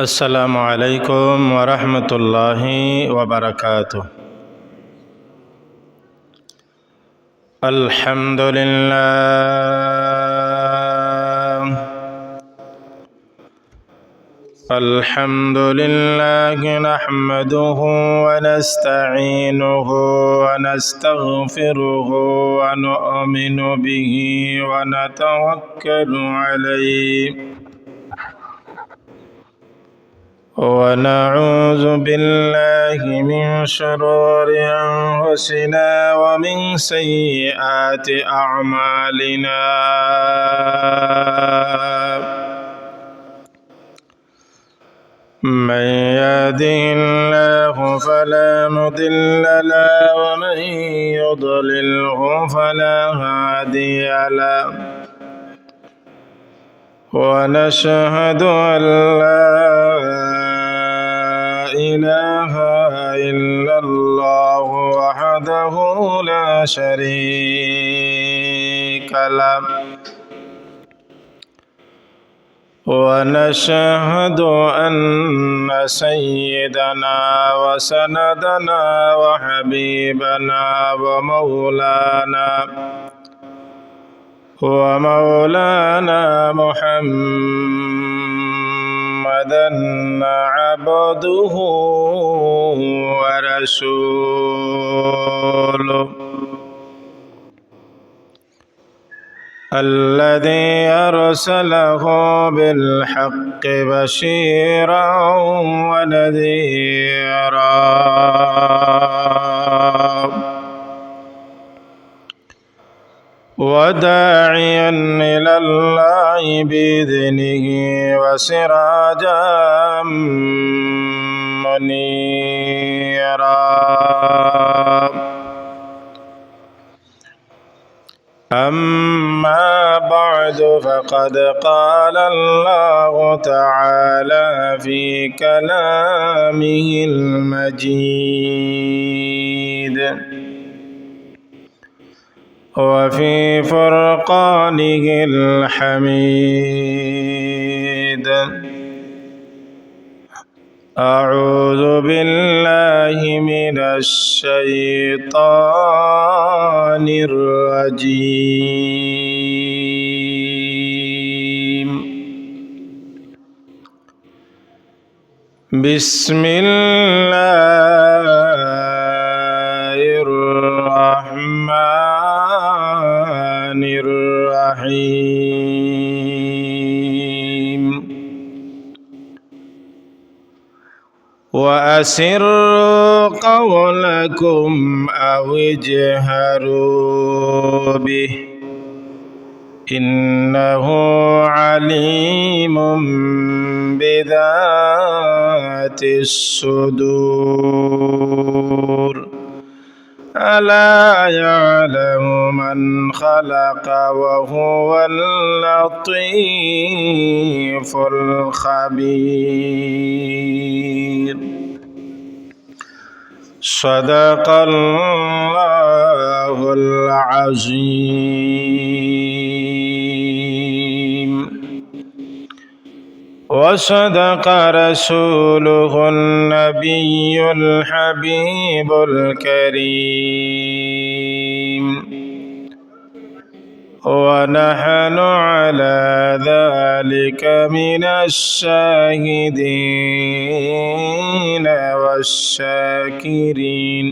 السلام عليكم ورحمة الله وبركاته. الحمد لله نحمده ونستعينه ونستغفره ونؤمن به ونتوكل عليه ونعوذ بالله من شرور أنفسنا ومن سيئات أعمالنا. من يهده الله فلا مضل له ومن يضلله فلا هادي له ونشهد أن لا إله إلا الله وحده لا شريك له ونشهد أن سيدنا وسندنا وحبيبنا ومولانا محمدا عبده ورسوله الذي أرسله بالحق بشيرا ونذيرا وداعيا إلى الله بإذنه وسراجا منيرا. أما بعد فقد قال الله تعالى في كلامه المجيد وفي فرقانه الحميد. أعوذ بالله من الشيطان الرجيم. بسم الله الرحمن الرحيم. وأسروا قولكم أو اجهروا به إنه عليم بذات الصدور. ألا يعلم من خلق وهو اللطيف الخبير. صدق الله العظيم وصدق رسوله النبي الحبيب الكريم ونحن على ذلك من الشاهدين والشاكرين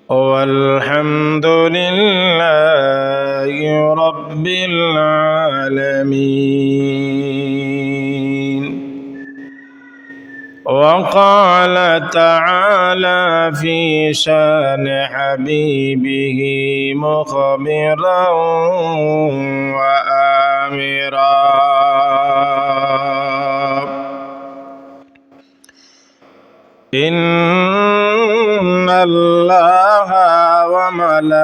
والحمد لله رب العالمين. وقال تعالى في شان حبيبه مخبرا وآمرا. إن الله وملائكته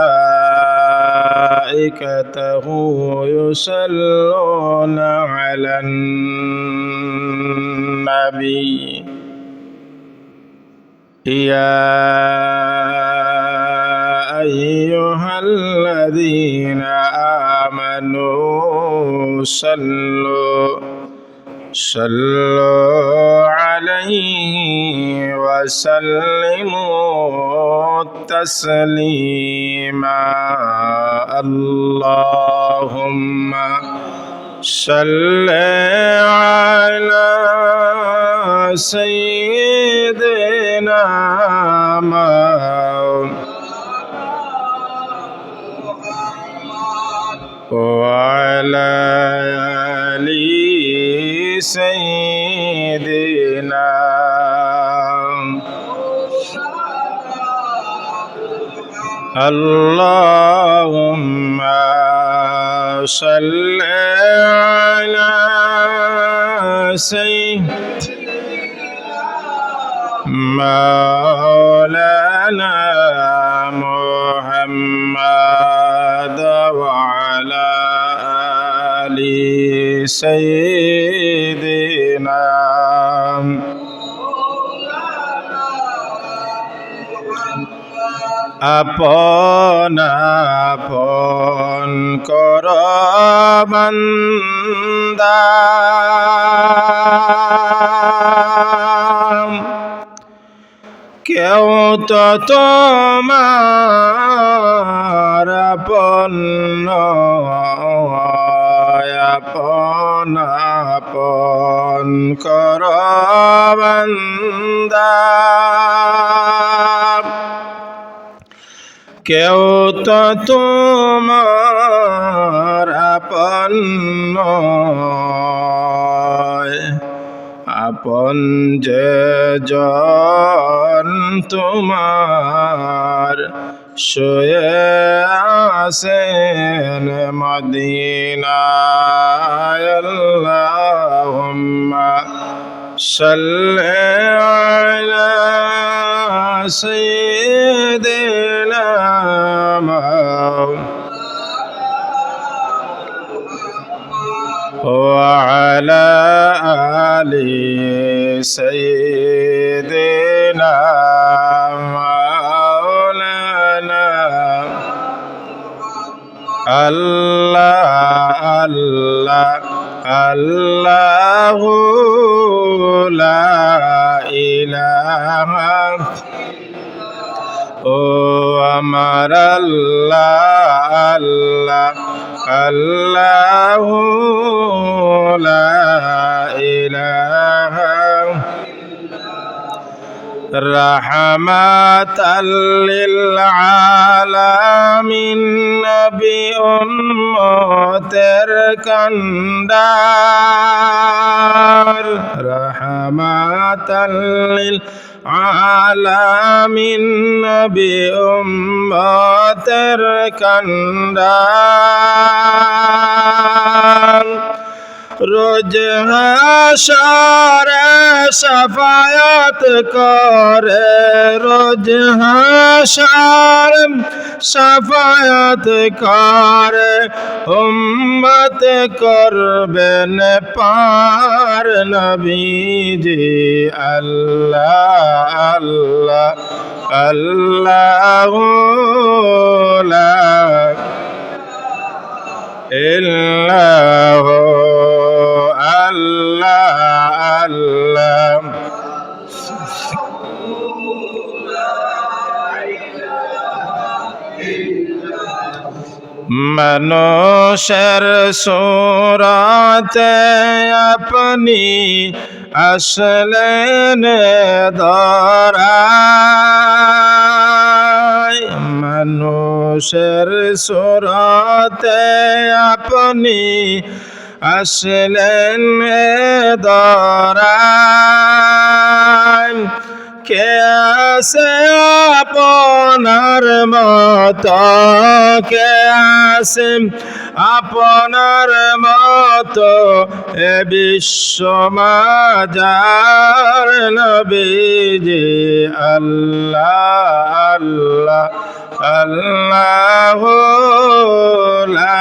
يصلون على النبي يا أيها الذين آمنوا صلوا عليه وسلموا تسليما اللهم صل على سيدنا وعلى آل سيدنا اللهم صل على مولانا محمد وعلى آل سيدنا আপন আপন কর বান্দা কেউ তো তোমার আপন নয় আপন আপন কর বান্দা কেউ তো তোমার আপন নয় আপন যে জন তোমার শুয়ে আছেন মদিনায় আল্লাহুম্মা সাল্লি আলা সাইয়্যিদিনা وعلى آل سيدنا مولانا الله الله الله لا إله আমার আল্লাহ আল্লাহ আল্লাহ লা ইলাহা রাহমাতাল লিল আলামিন নবী উম্মতের কান্ডার রাহমাতাল লিল আলামিন নবী উম্মতের কান্ডার রোজ হাশরে শাফায়াত করে রোজ হাশরে শাফায়াত করে উম্মত করবেন পার নবীজি আল্লাহ আল্লাহ আল্লাহু লা ইল্লাহু আল্লাহ আল্লাহ মানুষের সূরতে আপনি আসলেন ধরায় মানুষের সূরতে আপনি আসলেন ধরায় কে আছে আপনার মতো কে আছে আপনার মতো এ বিশ্ব মাজার নবীজি আল্লাহ আল্লাহ আল্লাহু লা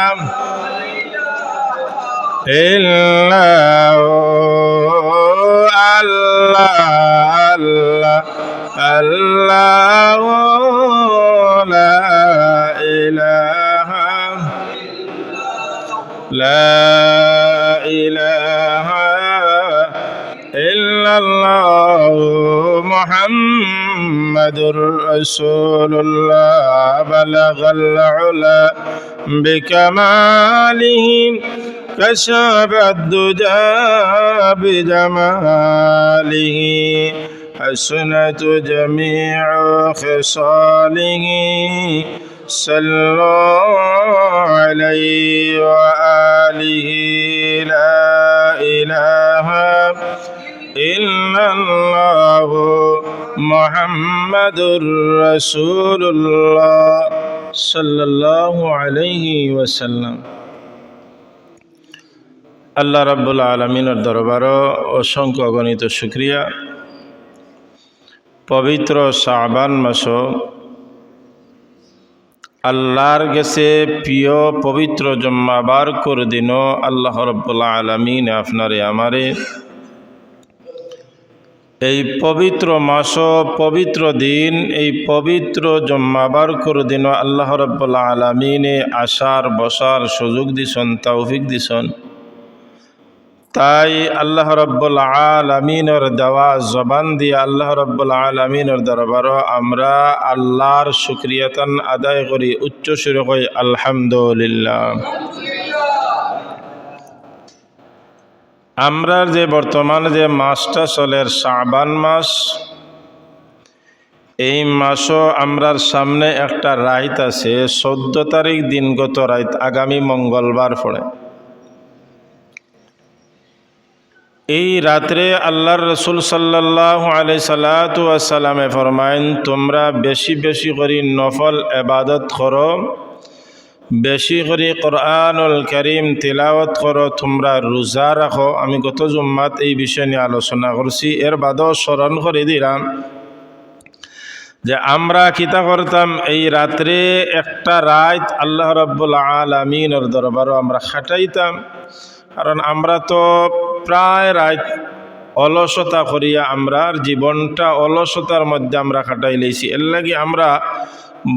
ইল্লাহু আল্লাহ আল্লাহ আল্লাহু লা ইলাহা لا إله ইল্লাল্লাহ মুহাম্মাদুর রাসূলুল্লাহ বালাগাল উলা বিকামালিহি কাশাফাদ দুজা বিজামালিহি حسنت جميع خصاله صلوا عليه وآله لا إله إلا الله محمد رسول الله صلى الله عليه وسلم আল্লাহ রাব্বুল আলামিনের দরবারে অসংখ্য অগণিত শুকরিয়া। পবিত্র শাবান মাস আল্লাহর কাছে প্রিয় পবিত্র জুম্মাবার করে দিন আল্লাহ রাব্বুল আলামিন আপনারে আমারে এই পবিত্র মাস পবিত্র দিন এই পবিত্র জুম্মাবার করে দিন আল্লাহ রাব্বুল আলামিনে আসার বসার সুযোগ দিছেন, তৌফিক দিছেন। তাই আল্লাহ রাব্বুল আলামিনের দেওয়া জবান দিয়ে আল্লাহ রাব্বুল আলামিনের দরবারে আমরা আল্লাহর শুকরিয়াতান আদায় করি, উচ্চ সুরে কই আলহামদুলিল্লাহ। আমরা যে বর্তমানে যে মাসটা চলে শাবান মাস, এই মাসও আমরার সামনে একটা রাত আছে, 14 তারিখ দিনগত রাত, আগামী মঙ্গলবার পড়ে। এই রাত্রে আল্লাহর রসুল সাল্লাল্লাহু আলাইহি সাল্লাতু ওয়াসাল্লামে ফরমায়েন, তোমরা বেশি বেশি করে নফল ইবাদত করো, বেশি করে কোরআনুল কারীম তিলাওয়াত করো, তোমরা রোজা রাখো। আমি গত জুম্মাত এই বিষয় নিয়ে আলোচনা করছি। এর বাদেও স্মরণ করে দিলাম যে আমরা কিতা করতাম, এই রাত্রে একটা রাত আল্লাহ রাব্বুল আলামিনের দরবারে আমরা খাটাইতাম। কারণ আমরা তো প্রায় রাত অলসতা করিয়া আমরার জীবনটা অলসতার মধ্যে আমরা কাটাই লইছি। এর লাগি আমরা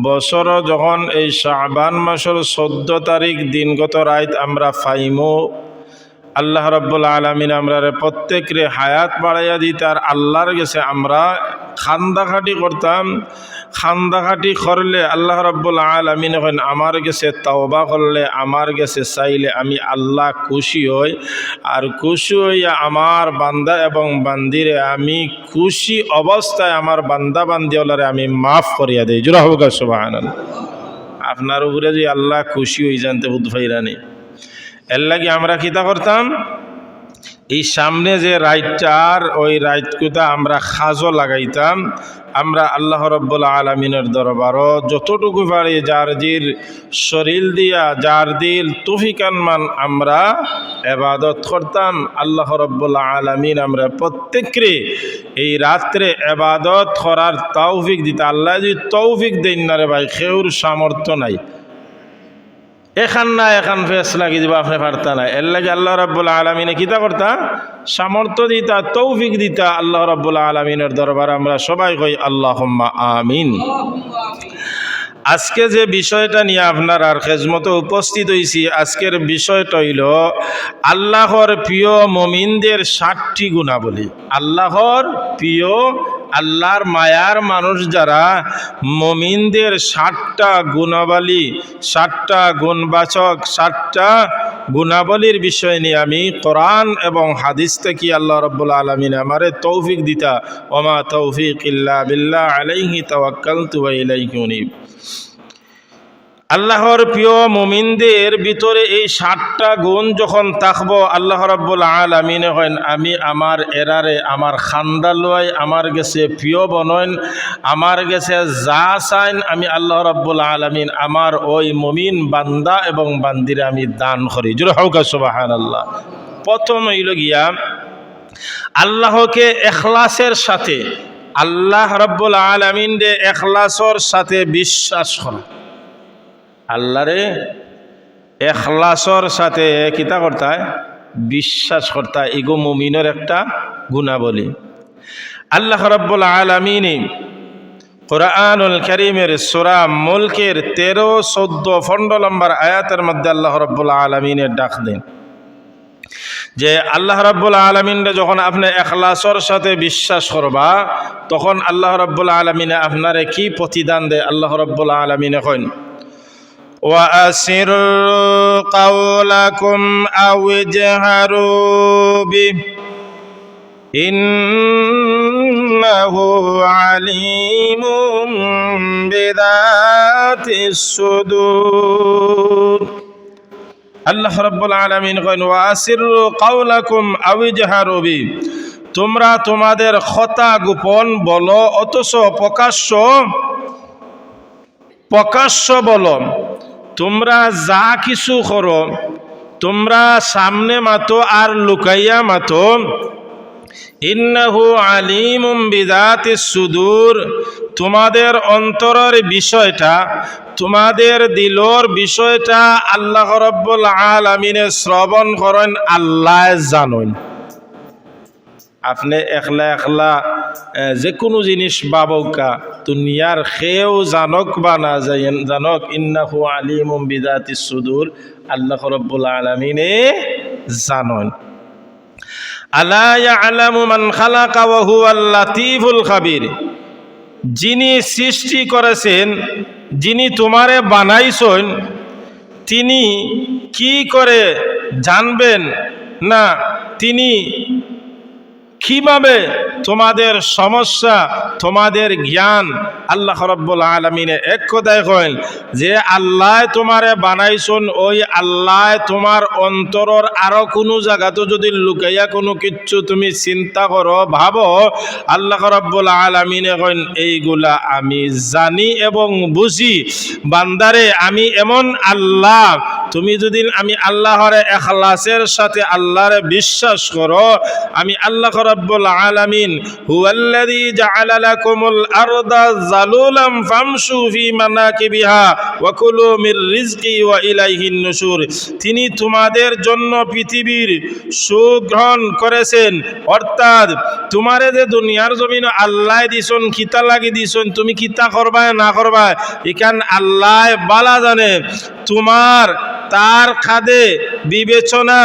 বছর যখন এই শাবান মাসের 14 তারিখ দিনগত রাত আমরা ফাইমো, আল্লাহ রাব্বুল আলামিন আমরা প্রত্যেকরে হায়াত বাড়াইয়া দিত। আর আল্লাহর কাছে আমরা খান্দাখাটি করতাম। খান্দাখাটি করলে আল্লাহ রাব্বুল আলামিন এখন আমার কাছে তওবা করলে, আমার কাছে চাইলে আমি আল্লাহ খুশি হই। আর খুশি হইয়া আমার বান্দা এবং বান্দিরে আমি খুশি অবস্থায় আমার বান্দা বান্দিওয়ালারে আমি মাফ করিয়া দিই। জোরা হোক সুবহানাল্লাহ। আপনার উপরে যে আল্লাহ খুশি হই জানতে বুধ ভাইরানি। এর লাগে আমরা কিতা করতাম, এই সামনে যে রাইটটার ওই রাইটকুতা আমরা খাজো লাগাইতাম। আমরা আল্লাহ রাব্বুল আলামিনের দরবারও যতটুকু পারি যার দিল শরীর দিয়া যার দিল তৌফিকান মান আমরা ইবাদত করতাম। আল্লাহ রাব্বুল আলামিন আমরা প্রত্যেকরে এই রাত্রে ইবাদত করার তৌফিক দিতা। আল্লাহ যদি তৌফিক দেন না রে ভাই, কেউর সামর্থ্য নাই। এখান না এখান ফেস লাগি দিব আপনি পারতা না। এর লাগে আল্লাহ রাব্বুল আলামিনে কিতা করতা, সামর্থ্য দিতা, তৌফিক দিতা। আল্লাহ রাব্বুল আলামিনের দরবারে আমরা সবাই কই আল্লাহুম্মা আমিন। আজকে যে বিষয়টা নিয়ে আপনার আর খেজমতে উপস্থিত হয়েছি, আজকের বিষয়টা হইল আল্লাহর প্রিয় মুমিনদের 60টি গুণাবলী। আল্লাহর প্রিয়, আল্লাহর মায়ার মানুষ যারা, মুমিনদের 60টা গুণাবলী, 60টা গুণবাচক, 60টা গুণাবলীর বিষয় নিয়ে আমি কোরআন এবং হাদিস থেকে আল্লাহ রাব্বুল আলামিন আমারে তৌফিক দিতা। ওমা তৌফিক ইল্লা বিল্লাহ আলাইহি তাওয়াক্কালতু ওয়া ইলাইহি উনীব। আল্লাহর প্রিয় মুমিনদের ভিতরে এই 60টা গুণ যখন থাকবো, আল্লাহ রাব্বুল আলামিন হন আমি আমার এরারে আমার খান্দালয় আমার গেছে প্রিয় বনন, আমার গেছে যা চাইন আমি আল্লাহ রাব্বুল আলামিন আমার ওই মুমিন বান্দা এবং বান্দিরে আমি দান করি। জোরে হোক সুবহানাল্লাহ। প্রথম হইল গিয়া আল্লাহকে ইখলাসের সাথে, আল্লাহ রাব্বুল আলামিন রে ইখলাসের সাথে বিশ্বাস করা। আল্লাহরে ইখলাসের সাথে কিতা করতে হয়, বিশ্বাস করতে হয়। এগো মুমিনের একটা গুণাবলী। আল্লাহ রাব্বুল আলামিন কুরআনুল কারীমের সূরা মুলকের 13, 14, 15 নম্বর আয়াতের মধ্যে আল্লাহ রাব্বুল আলামিনের ডাক দেন যে আল্লাহ রাব্বুল আলামিনরে যখন আপনি ইখলাসের সাথে বিশ্বাস করবা তখন আল্লাহ রাব্বুল আলামিনে আপনারে কি প্রতিদান দেয় আল্লাহ রাব্বুল আলামিনে কইন ওয়া আসিরু কাওলাকুম আও জাহারু বি ইন্নাহু আলিমুম বিযাতিস সুদূর আল্লাহ রাব্বুল আলামিন কইন ওয়া আসিরু কাওলাকুম আও জাহারু বি তোমরা তোমাদের কথা গোপন বলো অথচ প্রকাশ্য বলো তোমরা যা কিছু করো তোমরা সামনে মাতো আর লুকাইয়া মাতো ইন্নাহু আলিমুম বিযাতিস সুদূর তোমাদের অন্তরের বিষয়টা তোমাদের দিলর বিষয়টা আল্লাহ রাব্বুল আলামিনে শ্রবণ করেন আল্লাহ জানেন আপনি একলা যে কোনো জিনিস বাবকা দুনিয়ার খেয়েও জানক বা না জানক ইন্নাহু আলিমুম বিযাতিস সুদূর আল্লাহ রাব্বুল আলামিনে জানেন আলা ইয়ালামু মান খালাকা ওয়া হুয়াল লাতীফুল খাবীর যিনি সৃষ্টি করেছেন যিনি তোমারে বানাইছেন তিনি কি করে জানবেন না তিনি কিভাবে তোমাদের সমস্যা তোমাদের জ্ঞান আল্লাহ রাব্বুল আলামিনে এক কথায় কইল যে আল্লাহ তোমারে বানাইছেন ওই আল্লাহ তোমার অন্তরের আরো কোনো জায়গাতে যদি লুকাইয়া কোনো কিছু তুমি চিন্তা করো ভাবো আল্লাহ রাব্বুল আলামিনে কইন এইগুলা আমি জানি এবং বুঝি বান্দারে আমি এমন আল্লাহ তুমি যদি আমি আল্লাহর ইখলাসের সাথে আল্লাহরে বিশ্বাস করো আমি আল্লাহ রাব্বুল আলামিন হুয়াল্লাযী জাআলা লাকুমুল আরদা যালুলাম ফামশু ফি মানাকিবিহা ওয়া কুলু মির রিজকি ওয়া ইলাইহিন নুশুর তিনি তোমাদের জন্য পৃথিবীর সুখ গ্রহণ করেছেন অর্থাৎ তোমারে যে দুনিয়ার জমিন আল্লাহ দিছেন কিতা লাগি দিছেন তুমি কিতা করবা না করবা এখান আল্লাহ বালা জানে তোমার তার খাদে বিবেচনা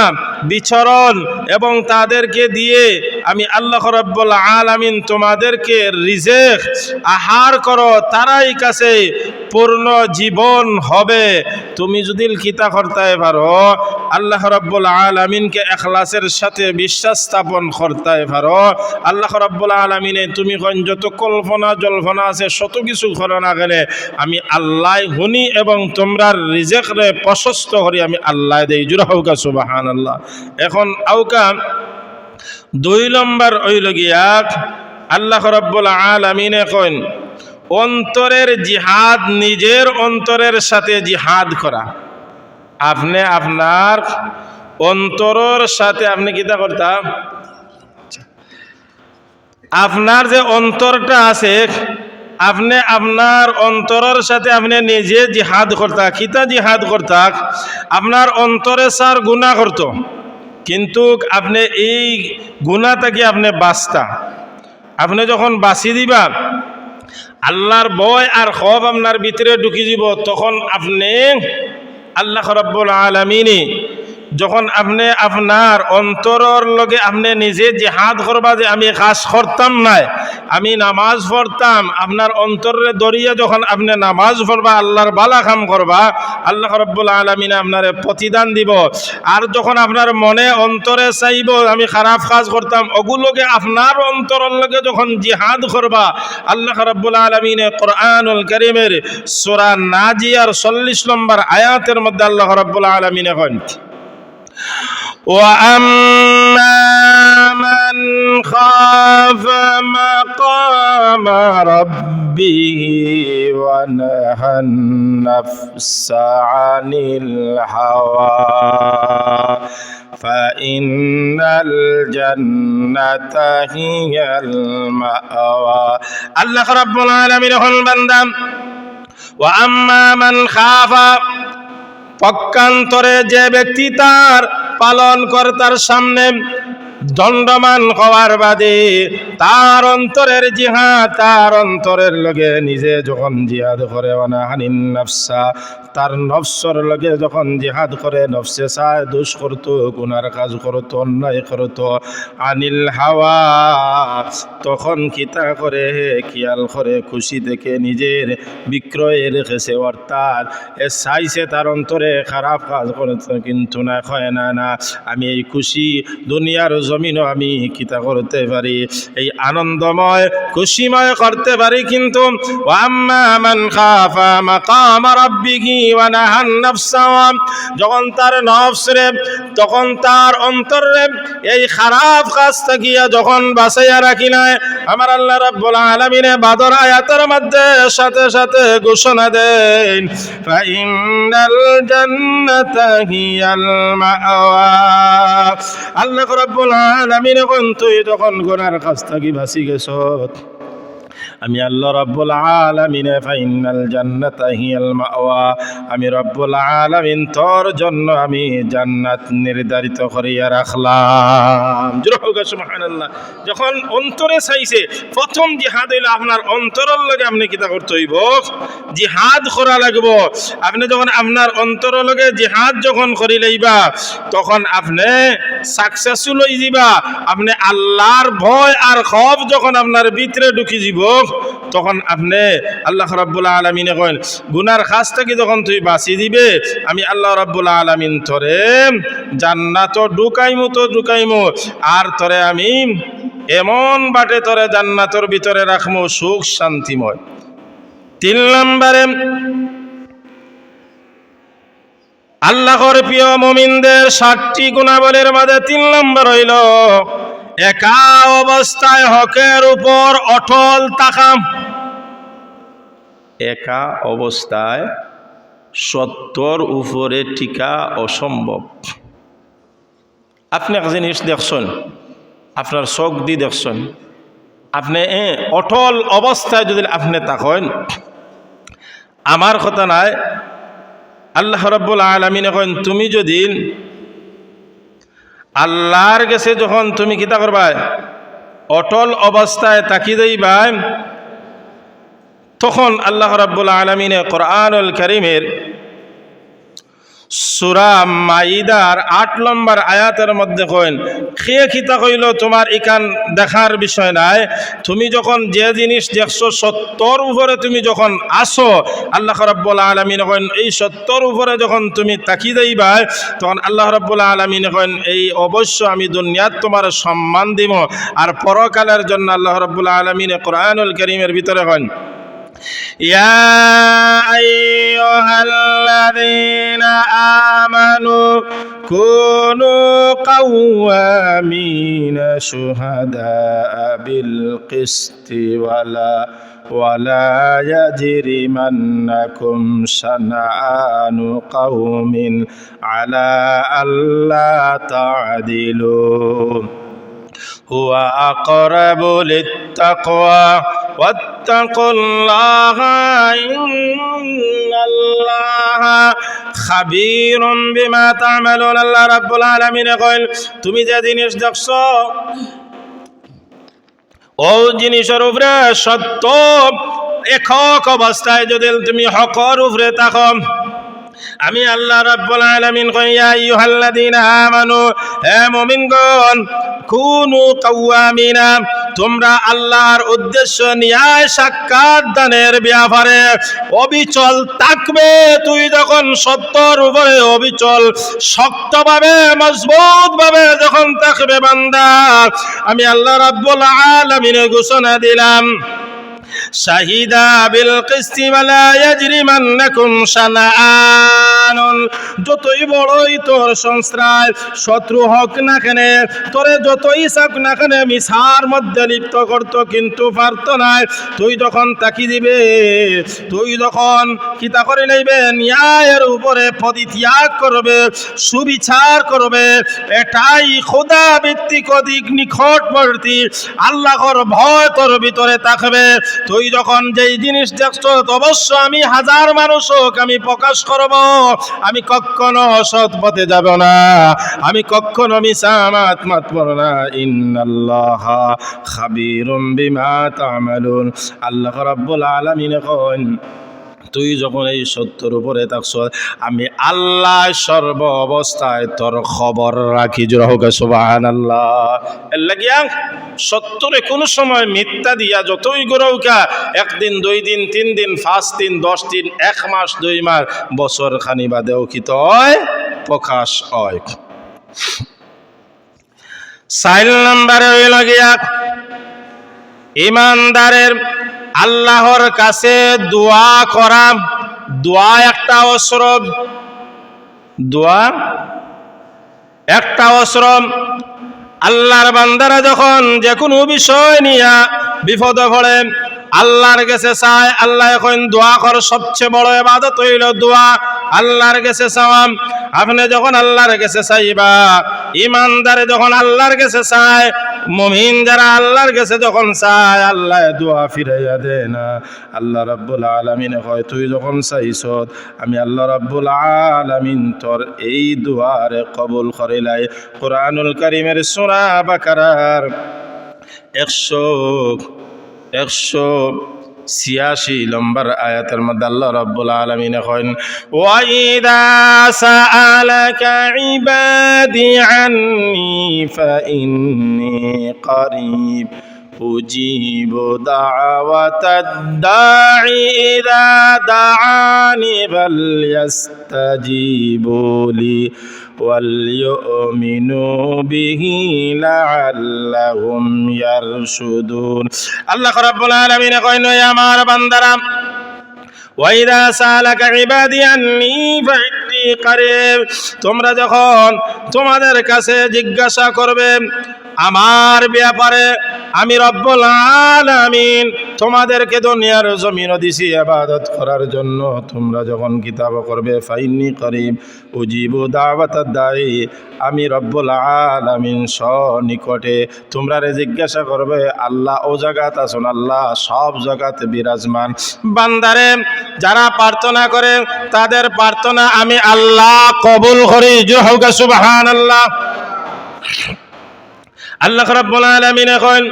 বিচরণ এবং তাদেরকে দিয়ে আমি আল্লাহ রাব্বুল আলামিন তোমাদেরকে রিজেক আহার করো তারাই কাছে পূর্ণ জীবন হবে তুমি যদি কিতা করতে পারো আল্লাহ রাব্বুল আলামিনকে ইখলাসের সাথে বিশ্বাস স্থাপন করতে পারো আল্লাহ রাব্বুল আলামিনে তুমি কোন যত কল্পনা জল্পনা আছে শত কিছু করো না গেলে আমি আল্লাহ হুনি এবং তোমরা রিজেক রে প্রশস্ত করি আমি আল্লাহ দেই জুরা হোক সুবহানাল্লাহ এখন আওকা 2 নম্বর হইল গিয়া আল্লাহ রাব্বুল আলামিনে কইন অন্তরের জিহাদ নিজের অন্তরের সাথে জিহাদ করা আপনি আপনার অন্তরের সাথে আপনি কিতা করতা আপনার যে অন্তরটা আছে আপনি আপনার অন্তরের সাথে আপনি নিজে জিহাদ করতা কিতা জিহাদ করতা আপনার অন্তরে সার গুনাহ করত কিন্তু আপনি এই গুনাহ থেকে আপনি বাঁচতা আপনি যখন বাঁচি দিবা আল্লাহর ভয় আর খৌফ আপনার ভিতরে ঢুকি যাব তখন আপনি আল্লাহ রাব্বুল আলামিনে যখন আপনি আপনার অন্তরের লগে আপনি নিজে জিহাদ করবা যে আমি কাজ করতাম না আমি নামাজ পড়তাম আপনার অন্তরে দরিয়া যখন আপনি নামাজ পড়বা আল্লাহর বালা কাম করবা আল্লাহ রাব্বুল আলামিন আপনারে প্রতিদান দিব আর যখন আপনার মনে অন্তরে চাইব আমি খারাপ কাজ করতাম ওগুলোকে আপনার অন্তরের লগে যখন জিহাদ করবা আল্লাহ রাব্বুল আলামিন কোরআনুল কারীমের সূরা নাজিয়ার 40 নম্বর আয়াতের মধ্যে আল্লাহ রাব্বুল আলামিন কন وَأَمَّا مَنْ خَافَ مَقَامَ رَبِّهِ وَنَهَى النَّفْسَ عَنِ الْهَوَى فَإِنَّ الْجَنَّةَ هِيَ الْمَأْوَى আল্লাহ রাব্বুল আলামিন হল বান্দা وَأَمَّا مَنْ خَافَ পক্ষান্তরে যে ব্যক্তি তার পালন কর্তার সামনে দণ্ডমান হওয়ার বাদে তার অন্তরের জিহাদ, তার অন্তরের লগে নিজে যখন জিহাদ করে, ওয়ানাহানিন নাফসা, তার নফসর লগে যখন জিহাদ করে, নফসে চায় দোষ করতো, গুনার কাজ করতো, অন্যায় করতো, আনিল হাওয়া, তখন কিতা করে খেয়াল করে খুশি থেকে নিজের বিক্রয় রেখেছে, অর্থাৎ এ চাইছে তার অন্তরে খারাপ কাজ করেছে, কিন্তু না কয় না না, আমি এই খুশি দুনিয়ার জমিনও আমি কিতা করতে পারি, এই আনন্দময় খুশিময় করতে পারি। কিন্তু ওয়াম্মা মান খাফা মাকাম রাব্বিহি ওয়া নাহান নাফসা, যখন তার নফসরে, তখন তার অন্তরে এই খারাপ কাজ থাকিয়া যখন বাঁচাইয়া রাখি নাই, আমার আল্লাহ রাব্বুল আলামিন বাদর আয়াতের মধ্যে সাথে সাথে ঘোষণা দেন, ফাইনাল জান্নাতা হিয়াল মাওয়া। আল্লাহ রাব্বুল আলামিন কোন তুই যখন গুনার কাজ থাকি বাঁচি গেছ, আমি আল্লাহ রাব্বুল আলামিন ফাইনাল জান্নাতা হিয়াল মাওয়া, আমি রাব্বুল আলামিন তোর জন্য আমি জান্নাত নির্ধারিত করিয়া রাখলাম। সুবহানাল্লাহ। যখন অন্তরে চাইছে, প্রথম জিহাদ হইল আপনার অন্তরের লগে আপনি কিতা করতে হইব, জিহাদ করা লাগব। আপনি যখন আপনার অন্তরের লগে জিহাদ যখন করি লইবা, তখন আপনি সাকসেসফুল হয়ে যাবা। আপনি আল্লাহর ভয় আর খৌফ যখন আপনার ভিতরে ঢুকি যাব, তখন আপনি আল্লাহ রাব্বুল আলামিন কইন গুনার কাজ থেকে যখন তুই বাঁচি দিবে, আমি আল্লাহ রাব্বুল আলামিন তোরে জান্নাত ঢুকাইমু, তো ঢুকাইমু, আর তোরে আমি এমন বাটে তোরে জান্নাতের ভিতরে রাখমু সুখ শান্তিময়। 3 নম্বরে আল্লাহর প্রিয় মুমিনদের 7টি গুণাবলীর মধ্যে 3 নম্বর হইল একা অবস্থায় হকের উপর অটল থাকা। একা অবস্থায় সত্যর উপরে টিকা অসম্ভব। আপনি এক জিনিস দেখছেন, আপনার চোখ দিয়ে দেখছেন, আপনি অটল অবস্থায় যদি আপনি থাকেন, আমার কথা নাই, আল্লাহ রাব্বুল আলামিন কইন তুমি যদি আল্লাহর কাছে যখন তুমি কিতা করবা, অটল অবস্থায় তাকি যাইবা, তখন আল্লাহ রাব্বুল আলামিন কোরআনুল কারীমের সূরা মাইদার 8 নম্বর আয়াতের মধ্যে কইন, খেয়ে কিতা কইল তোমার ইকান দেখার বিষয় নাই, তুমি যখন যে জিনিস দেখছো সত্যর উপরে তুমি যখন আসো, আল্লাহ রাব্বুল আলামিন কইন এই সত্যর উপরে যখন তুমি তাকি যাইবা, তখন আল্লাহ রাব্বুল আলামিন কইন এই অবশ্য আমি দুনিয়াত তোমার সম্মান দিব, আর পরকালের জন্য আল্লাহ রাব্বুল আলামিন কোরআনুল কারীমের ভিতরে কইন, ইয়া আইয়ুহাল্লাযীনা আমানু কুনু কাওয়ামিনা শুহাদাআ বিল কিসতি ওয়ালা ইয়াজরিমান্নাকুম শানাআনু কাওমিন আলা আল্লা তা'দিলু হুয়া আকরাবু লিত্তাকওয়া ওয়াত্তাকুল্লাহা ইন্নাল্লাহা খাবীরুম বিমা তা'মালুন। আল্লাহ রাব্বুল আলামিন কইল তুমি যে জিনিস দেখছো, ও জিনিসের উপরে সত্য একক অবস্থায় যদি তুমি হকের উপরে থাকো, আমি আল্লাহ রাব্বুল আলামিন কই ইয়া আইয়ুহাল্লাযীনা আমানু, হে মুমিনগণ, কুনু কাওয়ামিনা, তোমরা আল্লাহর উদ্দেশ্য ন্যায় সাক্ষাৎ দানের ব্যাপারে অবিচল থাকবে। তুই যখন সত্যর উপরে অবিচল শক্তভাবে মজবুতভাবে যখন থাকবে বান্দা, আমি আল্লাহ রাব্বুল আলামিন ঘোষণা দিলাম, শাহিদা বিল কিসতি ওয়ালা ইয়াজরিমান্নাকুম শানাআনুন, যতই বড়ই তোর সংস্রায় শত্রু হোক না কেন, তোরে যতই চাক না কেন মিছার মধ্যে লিপ্ত করত, কিন্তু পারত না, তুই যখন তাকি দিবে, তুই যখন কিতা করে লইবে, ন্যায়ের উপরে পরিত্যাগ করবে, সুবিচার করবে, এটাই খোদা ভিত্তিক অধিক নিকটবর্তী আল্লাহর ভয় তোর ভিতরে থাকবে, তুই যখন যেই জিনিস দেখছ অবশ্য আমি হাজার মানুষ হোক আমি প্রকাশ করব, আমি কখনো অসৎ পথে যাব না, আমি কখনো মিসামাত মাতব না। ইন্নাল্লাহা খাবীরুম বিমা তা'মালুন। আল্লাহ রাব্বুল আলামিন কন তুই যখন এই সত্যের উপরে থাকছ আমি আল্লাহ সর্ব অবস্থায় তোর খবর রাখি। জোরে হোক সুবহানাল্লাহ। এর লাগিয়া সত্যরে কোনো সময় মিথ্যা দিয়া যতই গরৌকা, একদিন 2 দিন 3 দিন 5 দিন 10 দিন 1 মাস 2 মাস বছর খানি বাদেও কি হয় প্রকাশ হয়। 4 নম্বরে হইল গিয়া ইমানদারের আল্লাহর কাছে দোয়া করা। দোয়া একটা অস্ত্র, দোয়া একটা অস্ত্র। আল্লাহর বান্দারা যখন যে কোনো বিষয় নিয়ে বিপদে পড়ে আল্লাহর কাছে চায়, আল্লাহ এখন দোয়া কর, সবচেয়ে বড় ইবাদত হইল দোয়া, আল্লাহর কাছে চাওয়া। আপনি যখন আল্লাহর কাছে চাইবা, ইমানদারে যখন আল্লাহর কাছে চায়, মুমিন যারা আল্লাহর কাছে যখন চায় আল্লাহ দোয়া ফিরাইয়া দেয় না। আল্লাহ রাব্বুল আলামিন কয় তুই যখন চাইছ আমি আল্লাহ রাব্বুল আলামিন তোর এই দোয়ারে কবুল করিলাই। কুরআনুল কারীমের সূরা বাকারার 186 নম্বর আয়াতের মধ্যে আল্লাহ রাব্বুল আলামিন কইন ওয়া ইযা সাআলাকা ইবাদি আন্নী ফাইন্নী করিব উজিবু দাওয়াতাদ দাঈ ইযা দাআনি ফালইস্তাজিবু লি وَلْيُؤْمِنُوا بِهِ لَعَلَّهُمْ يَرْشُدُونَ। আল্লাহ রাব্বুল আলামিন কইন হে আমার বান্দারা ওয়াইদা সালাকা ইবাদি আন্নী ফাইন্নী করিব, তোমরা যখন তোমাদের কাছে জিজ্ঞাসা করবে আমার ব্যাপারে, আমি রব্বুল আলামিন তোমাদেরকে দুনিয়ার জমিনও দিছি ইবাদত করার জন্য, তোমরা যখন কিতাব করবে ফাইন্নী করিব উজিবু দাওয়াতাদ দাঈ, আমি রব্বুল আলামিন সনিকটে তোমরা জিজ্ঞাসা করবে আল্লাহ ও জায়গাত আছেন, আল্লাহ সব জায়গাতে বিরাজমান। বান্দারে যারা প্রার্থনা করে তাদের প্রার্থনা আমি আল্লাহ কবুল করি। জোরে হোক সুবহানাল্লাহ। আল্লাহ রাব্বুল আলামিন কইন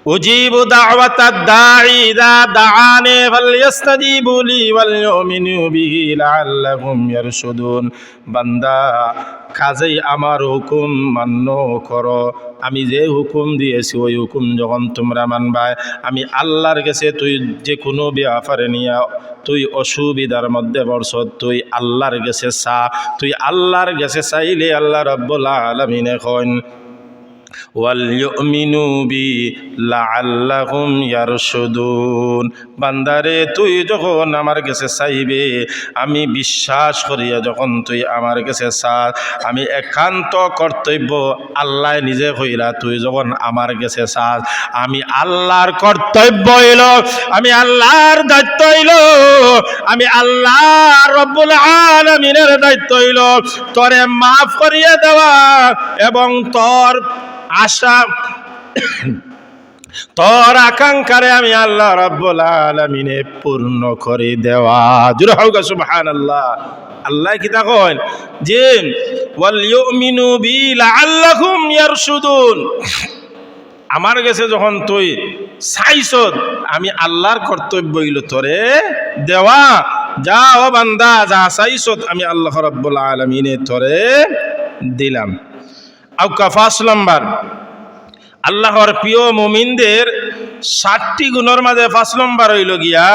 উজিবু দাওয়াতাদ দাঈ ইযা দাআনি ফালইস্তাজিবু লি ওয়ালইউমিনু বিহি লাআল্লাহুম ইয়ারশুদুন। বান্দা কাজেই আমার হুকুম মান্য করো, আমি যে হুকুম দিয়েছি ওই হুকুম যখন তোমরা মানবা, আমি আল্লাহর কাছে তুই যে কোনো ব্যাপারে নিয়া তুই অসুবিধার মধ্যে পড়ছ তুই আল্লাহর কাছে চা, তুই আল্লাহর কাছে চাইলে আল্লাহ রাব্বুল আলামিন কইন ওয়ালইউমিনু বি লাআল্লাহুম ইয়ারশুদুন। বান্দারে তুই যখন আমার কাছে চাইবে আমি বিশ্বাস করিয়া যখন তুই আমার কাছে চাস, আমি একান্ত কর্তব্য আল্লাহ নিজে কইরা তুই যখন আমার কাছে চাস, আমি আল্লাহর কর্তব্য হইল, আমি আল্লাহর দায়িত্ব হইল, আমি আল্লাহ রব্বুল আলামিনের দায়িত্ব হইল তোরে মাফ করিয়া দেওয়া এবং তোর আশা তোর আকাঙ্ক্ষারে আমি আল্লাহ রাব্বুল আলামিনে পূর্ণ করে দেওয়া। জোরে হোক সুবহানাল্লাহ। আল্লাহ কি তা কইন যে ওয়াল ইউমিনু বি লাআল্লাহুম ইয়ারশুদুন, আমার কাছে যখন তুই চাইছ আমি আল্লাহর কর্তব্য হইল তোরে দেওয়া। যা ও বান্দা যা চাইছ আমি আল্লাহ রাব্বুল আলামিনে তোরে দিলাম। আউকা 5 নম্বর আল্লাহর প্রিয় মুমিনদের 7টি গুণের মাঝে 5 নম্বর হইল গিয়া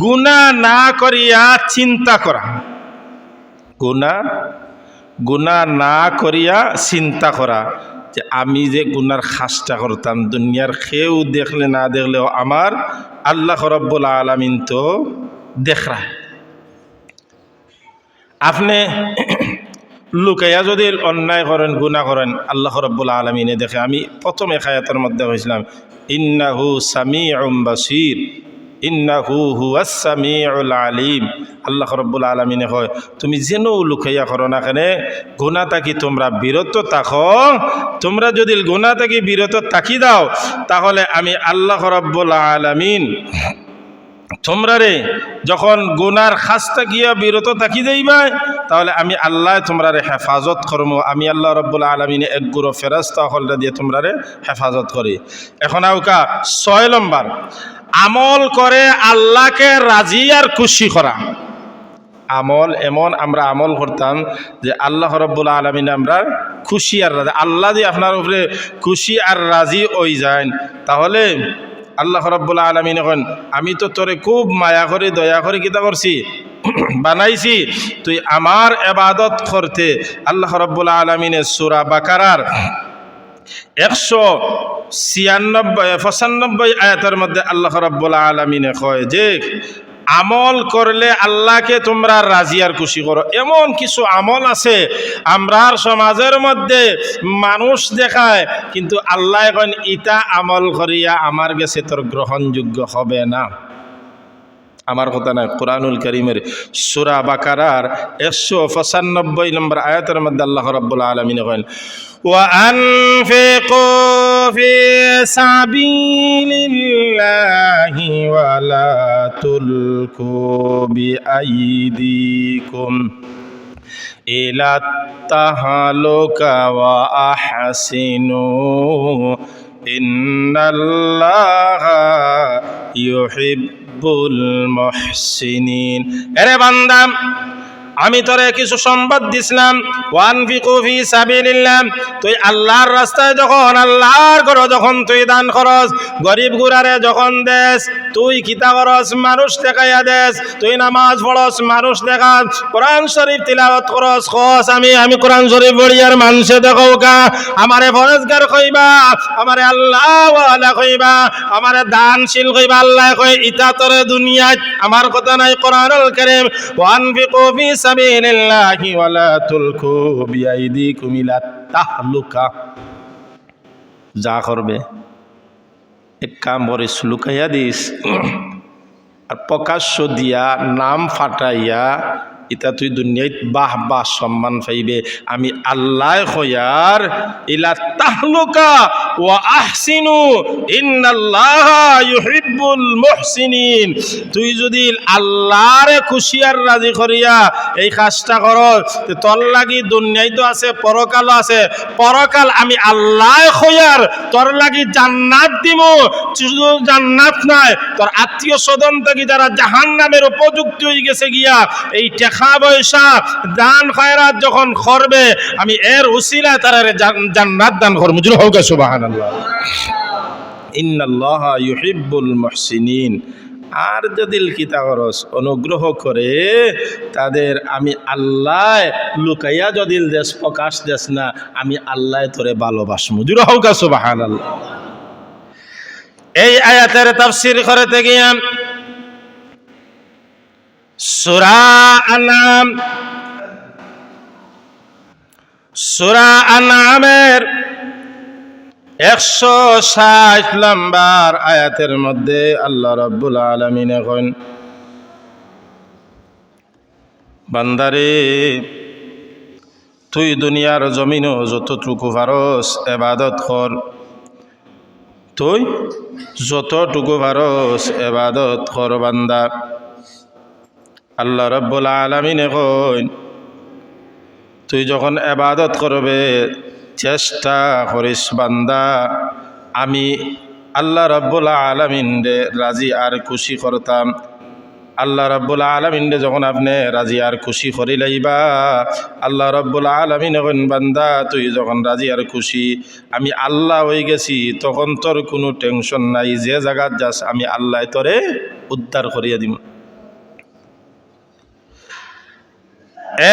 গুনাহ না করিয়া চিন্তা করা। গুনাহ না করিয়া চিন্তা করা যে আমি যে গুনার খাসটা করতাম দুনিয়ার কেউ দেখলে না দেখলেও আমার আল্লাহ রাব্বুল আলামিন তো দেখরা। আপনি লুকাইয়া যদি অন্যায় করেন গুনাহ করেন আল্লাহ রাব্বুল আলামিনে দেখে। আমি প্রথম এক আয়াতের মধ্যে কইছিলাম ইন্নাহু সামিউম বাসীর, ইন্নাহু হুয়াস সামিউল আলিম। আল্লাহ রাব্বুল আলামিনে কয় তুমি যেন লুকাইয়া করো না কেন গুনাহ থাকি তোমরা বিরত থাকো। তোমরা যদি গুনাহ থাকি বিরত থাকি দাও তাহলে আমি আল্লাহ রাব্বুল আলামিন তোমরা রে যখন গুনার খাস্তা গিয়া বিরত থাকি যাইবা তাহলে আমি আল্লাহ তোমরা রে হেফাজত করবো। আমি আল্লাহ রাব্বুল আলামিন এক গুরু ফেরেশতা হলরা দিয়ে তোমরা রে হেফাজত করি। এখন আউকা 6 নম্বর আমল করে আল্লাহকে রাজি আর খুশি করা। আমল এমন আমরা আমল করতাম যে আল্লাহ রাব্বুল আলামিন আমরা খুশি আর রাজি। আল্লাহ যদি আপনার উপরে খুশি আর রাজি হয়ে যায় তাহলে আল্লাহ রাব্বুল আলামিন এখন আমি তো তোরে খুব মায়া করে দয়া করে কিতা করছি বানাইছি তুই আমার ইবাদত করতে। আল্লাহ রাব্বুল আলামিনের সূরা বাকারার 195 আয়াতের মধ্যে আল্লাহ রাব্বুল আলামিনে কয় যে আমল করলে আল্লাহকে তোমরা রাজি আর খুশি করো। এমন কিছু আমল আছে আমরার সমাজের মধ্যে মানুষ দেখায় কিন্তু আল্লাহ এখন ইটা আমল করিয়া আমার কাছে তোর গ্রহণযোগ্য হবে না। আমার কথা নয়, কুরআনুল কারীমের সূরা বাকারার 195 নম্বর আয়াতের মধ্যে আল্লাহ রাব্বুল আলামিন করেন ওয়া আনফিকু ফি সাবিলিল্লাহি ওয়া লা তুলকু বিআইদিকুম ইলা তাহালুকা ওয়া আহসিনু ইন্নাল্লাহা ইউহিব্বুল মুহসিনিন। আরে বান্দা আমি তোরে কিছু সংবাদ দিছিলাম ওয়ানফিকু ফি সাবিলিল্লাহ তুই আল্লাহর রাস্তায় যখন আল্লাহর ঘরে যখন তুই দান করস গরিব গুরারে যখন দেস তুই কিতা করস মানুষ দেখাইয়া দেস তুই নামাজ পড়স মানুষ দেখাস কোরআন শরীফ তিলাওয়াত করস খস আমি কোরআন শরীফ পড়িয়ার মানুষে দেখাও কা আমারে ফরজগার কইবা আমারে আল্লাহ ওয়ালা কইবা আমারে দানশীল কইবা। আল্লাহ কই ইতা তোরে দুনিয়াত আমার কথা নাই কোরআনুল কারীম ওয়ানফিকু ফি সাবিলিল্লাহি ওয়া লা তুলকু বিআইদিকুম ইলা তাহলুকা। যা করবে এক কাম করিস লুকাইয়া দিস আর প্রকাশ্য দিয়া নাম ফাটাইয়া ইতা তুই দুনিয়াত বাহ বাহ সম্মান পাইবে। আমি আল্লাহ কয়ার ইলা তাহলুকা ওয়া আহসিনু ইন্নাল্লাহা ইউহিব্বুল মুহসিনিন। তুই যদি আল্লাহরে খুশি আর রাজি করিয়া এই কাজটা করস তোর লাগি দুনিয়ায় তো আছে পরকালও আছে। পরকাল আমি আল্লাহ কয়ার তোর লাগি জান্নাত দিমু। শুধু জান্নাত নয় তোর আত্মীয় স্বজন থেকে যারা জাহান্নামের উপযুক্ত হয়ে গেছে গিয়া এই টাকা পয়সা দান খয়রাত যখন করবে আমি এর উসিলায় তারা জান্নাত দান করব। জোরে হোক সুবহানাল্লাহ। ইন্নাল্লাহা ইউহিব্বুল মুহসিনিন। আর যদি কিতা করস অনুগ্রহ করে তাদের আমি আল্লাহ লুকাইয়া যদি দেশ প্রকাশ দেশ না আমি আল্লাহ তোরে ভালোবাসমু। জোরে হোক সুবহানাল্লাহ। এই আয়াতের তাফসীর করতে গিয়ে সূরা আনআমের 160 নম্বর আয়াতের মধ্যে আল্লাহ রাব্বুল আলামিন কইন বান্দারে তুই দুনিয়ার জমিনও যতটুকু পারস ইবাদত কর। তুই যতটুকু পারস ইবাদত কর বান্দা। আল্লাহ রাব্বুল আলামিন কইন তুই যখন ইবাদত করবে চেষ্টা করিস বান্দা আমি আল্লাহ রাব্বুল আলামিন রে রাজি আর খুশি করতাম। আল্লাহ রাব্বুল আলামিন রে যখন আপনি রাজি আর খুশি করি লাইবা আল্লাহ রাব্বুল আলামিন কইন বান্দা তুই যখন রাজি আর খুশি আমি আল্লাহ হয়ে গেছি তখন তোর কোনো টেনশন নাই। যে জায়গাত যাস আমি আল্লাহ তোরে উদ্ধার করিয়া দিব।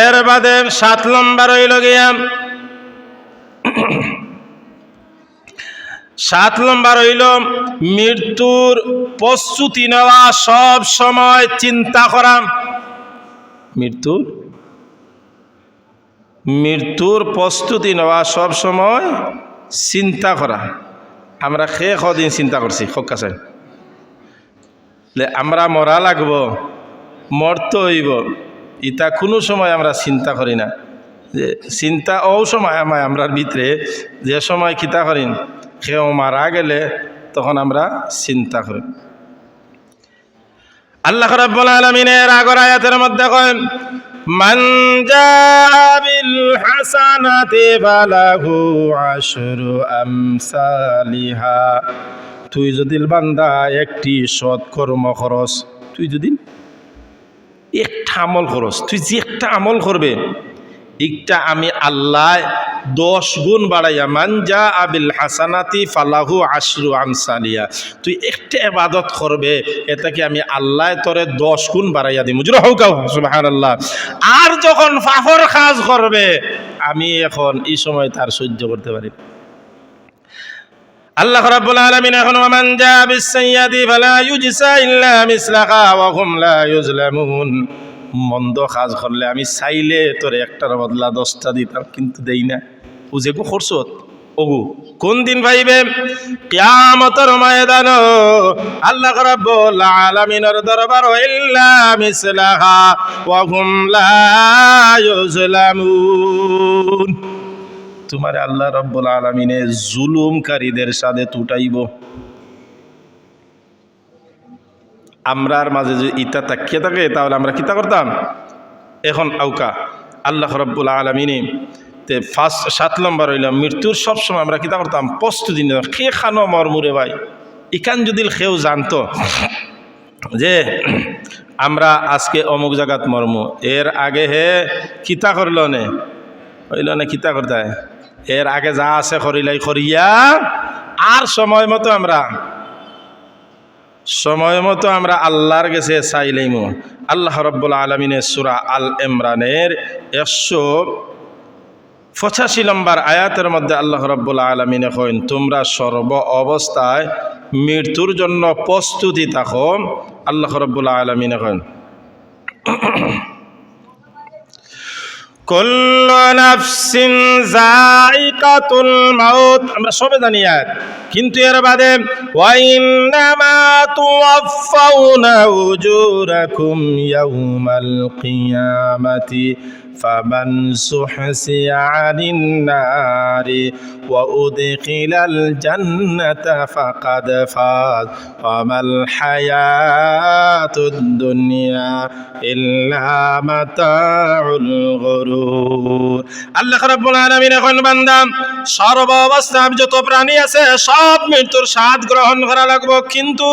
এর বাদে 7 নম্বর হইল গিয়া 7 নম্বর হইল মৃত্যুর প্রস্তুতি নেওয়া সব সময় চিন্তা করা। মৃত্যুর প্রস্তুতি নেওয়া সব সময় চিন্তা করা। আমরা কদিন চিন্তা করছি খোকা আমরা মরা লাগব, মরতে হইব, ইটা কোনো সময় আমরা চিন্তা করি না। যে চিন্তা ও সময় আমরার ভিতরে যে সময় কিতা করিন, কেউ মারা গেলে তখন আমরা চিন্তা করি। আল্লাহ রাব্বুল আলামিনের আগর আয়াতের মধ্যে কয়, মান জাআ বিল হাসানাতি ফালাহু আশরু আমসালিহা। তুই যদি বান্দা একটি সৎ কর্ম খরচ, তুই যদি একটা আমল খরচ, তুই যে একটা আমল করবে একটা আমি আল্লাহ 10 গুণ বাড়াইয়া, মান জাআ বিল হাসানাতি ফালাহু আশরু আমসালিহা। তুই একটা ইবাদত করবে এটাকে আমি আল্লাহ তোরে 10 গুণ বাড়াইয়া দিমু। জোরে হউকা সুবহানাল্লাহ। আর যখন ফাফর কাজ করবে আমি এখন এই সময় তার সহ্য করতে পারি। আল্লাহ রাব্বুল আলামিন এখন মান জাআ বিস সাইয়্যাতি ফালা ইউজসা ইল্লা মিসলাহা ওয়া হুম লা ইউজলামুন। মন্দ কাজ করলে আমি চাইলে তোরে একটার বদলা 10টা দিতাম, কিন্তু দেই না। ও যে খরচত ওগু কোন দিন ভাইবে? কিয়ামতের ময়দান আল্লাহ রাব্বুল আলামিনের দরবার ইল্লা মিসলাহা ওয়া হুম লা ইউজলামুন। তোমার আল্লাহ রাব্বুল আলামিনে জুলুমকারীদের সাথে তুটাইব। আমরার মাঝে যদি ইটা তাকিয়ে থাকে তাহলে আমরা কিতা করতাম? এখন আউকা আল্লাহ রাব্বুল আলামিনে তে ফার্স্ট 7 নম্বর হইলাম মৃত্যুর সবসময় আমরা কিতা করতাম? প্রস্তুতি নিতাম। খে খানো মরমুরে ভাই, ইখান যদি কেউ জানতো যে আমরা আজকে অমুক জায়গাত মরমু, এর আগে হে কিতা করল নে হইল না, কিতা করতে এর আগে যা আছে করিলাই করিয়া আর সময় মতো আমরা আল্লাহর কাছে চাইলাইমু। আল্লাহ রাব্বুল আলামিনের সূরা আল ইমরানের 185 নম্বর আয়াতের মধ্যে আল্লাহ রাব্বুল আলামিন কইন, তোমরা সর্ব অবস্থায় মৃত্যুর জন্য প্রস্তুতি থাকো। আল্লাহ রাব্বুল আলামিন কইন, কুল্লু নাফসিন যায়িকাতুল মাউত। আমরা সবে জানি আর, কিন্তু এর বাদে ওয়া ইন্নামা তুওয়াফাউনা উজুরাকুম ইয়াউমাল কিয়ামাতি ফামান সুহসিয়া আনিন নারি ওয়া উদখিলাল জান্নাতা ফাকাদ ফাজ ওয়া মাল হায়াতুদ দুনিয়া ইল্লা মাতাউল গুরুর। আল্লাহ রাব্বুল আলামিন এখন বান্দা সর্ব অবস্থায় যত প্রাণী আছে সব মৃত্যুর স্বাদ গ্রহণ করা লাগবে, কিন্তু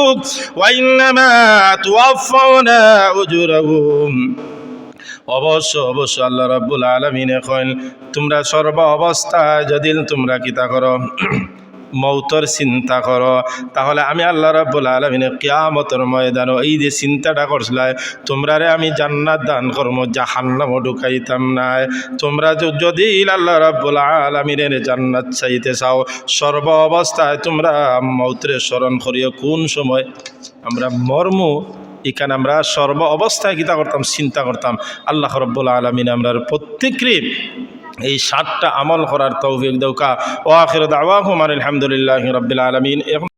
ওয়া ইন্নামা তুওয়াফাউনা উজুরাহুম। অবশ্য আল্লাহ রাব্বুল আলামিন এখন তোমরা সর্ব অবস্থায় যদি তোমরা কিতা করো মৌতর চিন্তা করো, তাহলে আমি আল্লাহ রাব্বুল আলামিন কিয়ামতের ময়দানে এই যে চিন্তাটা করছিলা তোমরারে আমি জান্নাত দান করব, জাহান্নামও ঢুকাইতাম না। তোমরা যদি আল্লাহ রাব্বুল আলামিনের জান্নাত চাইতে চাও সর্ব অবস্থায় তোমরা মৌতরে স্মরণ করিও। কোন সময় আমরা মরমু এখানে আমরা সর্ব অবস্থায় কিতা করতাম? চিন্তা করতাম। আল্লাহ রাব্বুল আলামিন আমরার প্রত্যেককে এই 7টা আমল করার তৌফিক দাও। ওয়া আখিরু দাওয়াহুম আলহামদুলিল্লাহি রাব্বিল আলামিন।